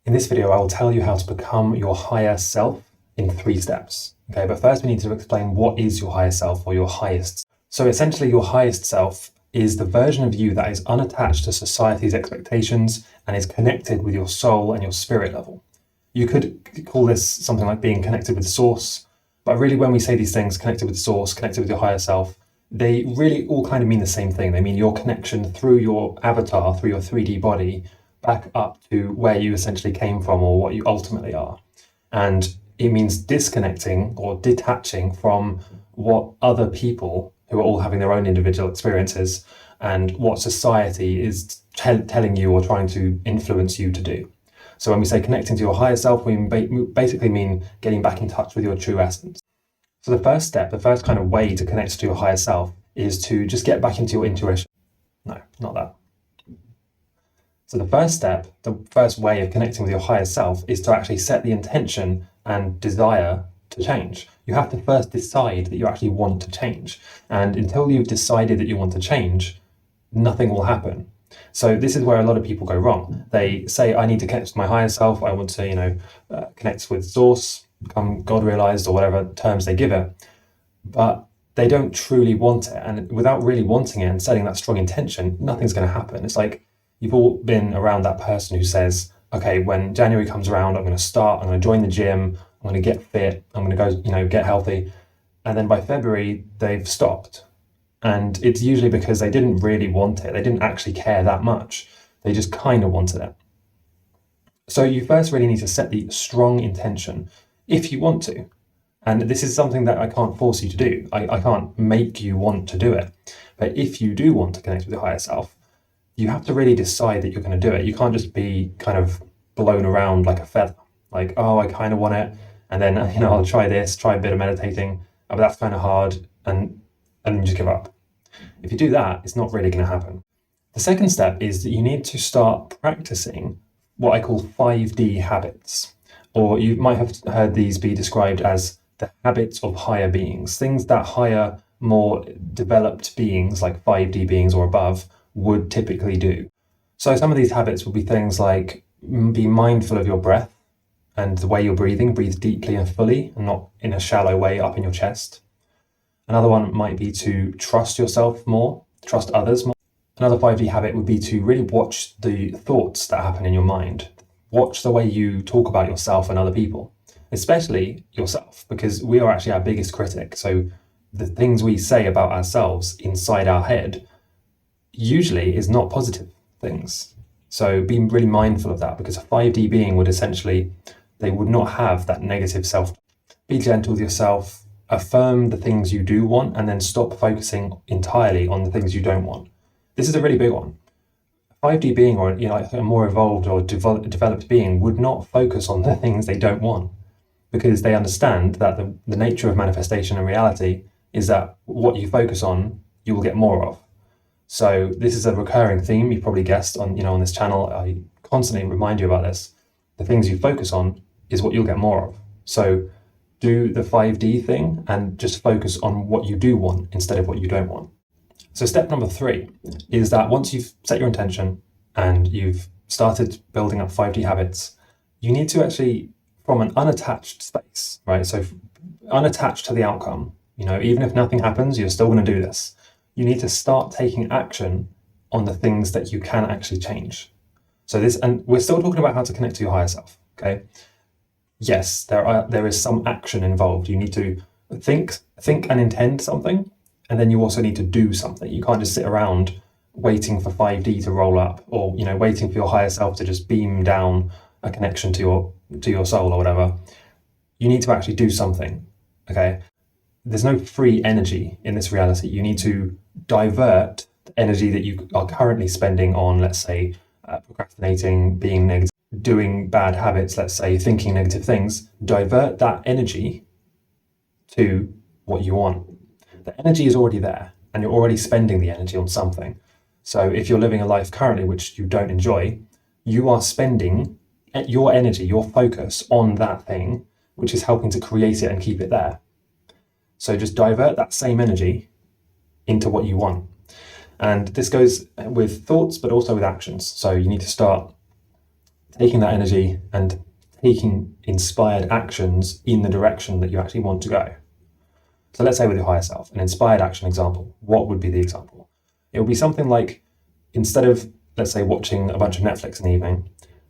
In this video, I will tell you how to become your higher self in 3 steps. Okay, but first we need to explain what is your higher self or your highest. So essentially your highest self is the version of you that is unattached to society's expectations and is connected with your soul and your spirit level. You could call this something like being connected with source, but really when we say these things, connected with source, connected with your higher self, they really all kind of mean the same thing. They mean your connection through your avatar, through your 3D body, back up to where you essentially came from or what you ultimately are. And it means disconnecting or detaching from what other people who are all having their own individual experiences and what society is telling you or trying to influence you to do. So when we say connecting to your higher self, we basically mean getting back in touch with your true essence. So the first step, the first kind of way to connect to your higher self is to just get back into your intuition. No, not that. So the first step, the first way of connecting with your higher self is to actually set the intention and desire to change. You have to first decide that you actually want to change. And until you've decided that you want to change, nothing will happen. So this is where a lot of people go wrong. They say, I need to connect with my higher self. I want to, connect with source, become God realized or whatever terms they give it. But they don't truly want it. And without really wanting it and setting that strong intention, nothing's going to happen. It's like you've all been around that person who says, okay, when January comes around, I'm going to join the gym, I'm going to get fit, I'm going to go, get healthy. And then by February, they've stopped. And it's usually because they didn't really want it. They didn't actually care that much. They just kind of wanted it. So you first really need to set the strong intention if you want to. And this is something that I can't force you to do. I can't make you want to do it. But if you do want to connect with your higher self, you have to really decide that you're going to do it. You can't just be kind of blown around like a feather. Like, oh, I kind of want it. And then, I'll try this, try a bit of meditating. Oh, but that's kind of hard. And you just give up. If you do that, it's not really going to happen. The second step is that you need to start practicing what I call 5D habits, or you might have heard these be described as the habits of higher beings, things that higher, more developed beings like 5D beings or above would typically do. So some of these habits would be things like be mindful of your breath and the way you're breathing, breathe deeply and fully and not in a shallow way up in your chest. Another one might be to trust yourself more, trust others more. Another 5D habit would be to really watch the thoughts that happen in your mind. Watch the way you talk about yourself and other people, especially yourself, because we are actually our biggest critic. So the things we say about ourselves inside our head usually is not positive things. So be really mindful of that, because a 5D being would essentially, they would not have that negative self. Be gentle with yourself. Affirm the things you do want and then stop focusing entirely on the things you don't want. This is a really big one. A 5D being or a more evolved or developed being would not focus on the things they don't want, because they understand that the nature of manifestation and reality is that what you focus on, you will get more of. So this is a recurring theme you've probably guessed on this channel. I constantly remind you about this. The things you focus on is what you'll get more of. So do the 5D thing and just focus on what you do want instead of what you don't want. So step number 3 is that once you've set your intention and you've started building up 5D habits, you need to actually, from an unattached space, right? So unattached to the outcome, even if nothing happens, you're still going to do this. You need to start taking action on the things that you can actually change. So and we're still talking about how to connect to your higher self, okay? Yes, there is some action involved. You need to think and intend something, and then you also need to do something. You can't just sit around waiting for 5D to roll up, or waiting for your higher self to just beam down a connection to your soul or whatever. You need to actually do something. Okay, there's no free energy in this reality. You need to divert the energy that you are currently spending on, let's say, procrastinating, being negative, doing bad habits, let's say, thinking negative things. Divert that energy to what you want. The energy is already there and you're already spending the energy on something. So if you're living a life currently which you don't enjoy, you are spending your energy, your focus on that thing, which is helping to create it and keep it there. So just divert that same energy into what you want. And this goes with thoughts, but also with actions. So you need to start taking that energy and taking inspired actions in the direction that you actually want to go. So let's say with your higher self, an inspired action example, what would be the example? It would be something like, instead of, let's say, watching a bunch of Netflix in the evening,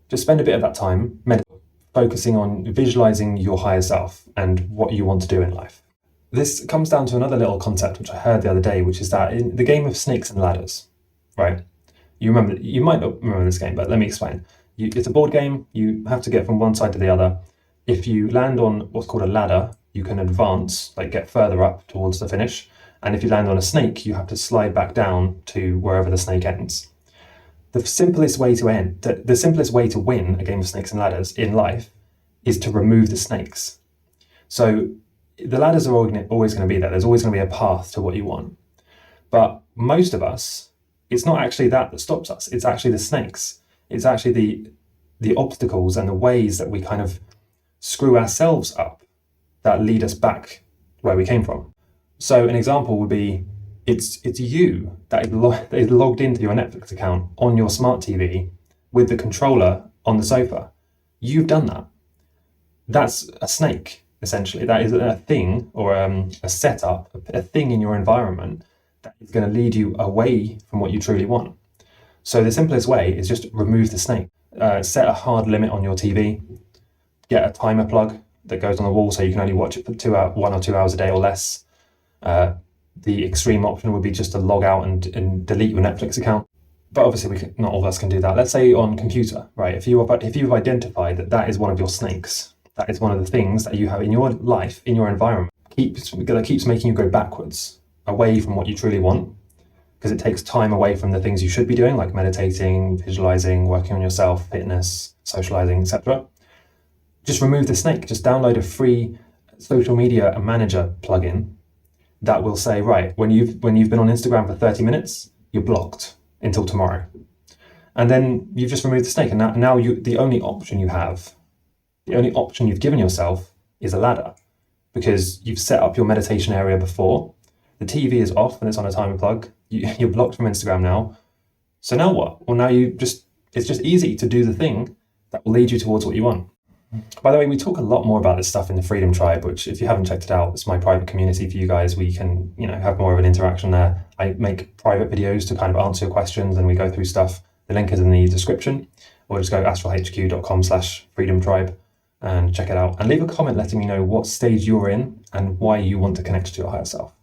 just spend a bit of that time focusing on visualizing your higher self and what you want to do in life. This comes down to another little concept which I heard the other day, which is that in the game of snakes and ladders, right? You might not remember this game, but let me explain. It's a board game. You have to get from one side to the other. If you land on what's called a ladder, you can advance, like get further up towards the finish. And if you land on a snake, you have to slide back down to wherever the snake ends. The simplest way to win a game of snakes and ladders in life is to remove the snakes. So the ladders are always going to be there. There's always going to be a path to what you want. But most of us, it's not actually that stops us. It's actually the snakes. It's actually the obstacles and the ways that we kind of screw ourselves up that lead us back where we came from. So an example would be, it's you that is logged into your Netflix account on your smart TV with the controller on the sofa. You've done that. That's a snake, essentially. That is a thing, or a setup, a thing in your environment that is going to lead you away from what you truly want. So the simplest way is just remove the snake. Set a hard limit on your TV. Get a timer plug that goes on the wall so you can only watch it for 1 or 2 hours a day or less. The extreme option would be just to log out and delete your Netflix account. But obviously, not all of us can do that. Let's say on computer, right? If you've identified that is one of your snakes, that is one of the things that you have in your life, in your environment, that keeps making you go backwards, away from what you truly want, because it takes time away from the things you should be doing, like meditating, visualizing, working on yourself, fitness, socializing, etc. Just remove the snake. Just download a free social media manager plugin that will say, right, when you've been on Instagram for 30 minutes, you're blocked until tomorrow. And then you've just removed the snake. And now the only option you've given yourself is a ladder, because you've set up your meditation area before. The TV is off and it's on a timer plug. You're blocked from Instagram now. So now what? Well, now it's just easy to do the thing that will lead you towards what you want. By the way, we talk a lot more about this stuff in the Freedom Tribe, which if you haven't checked it out, it's my private community for you guys. We can, have more of an interaction there. I make private videos to kind of answer your questions and we go through stuff. The link is in the description, or just go astralhq.com/freedom tribe and check it out. And leave a comment letting me know what stage you're in and why you want to connect to your higher self.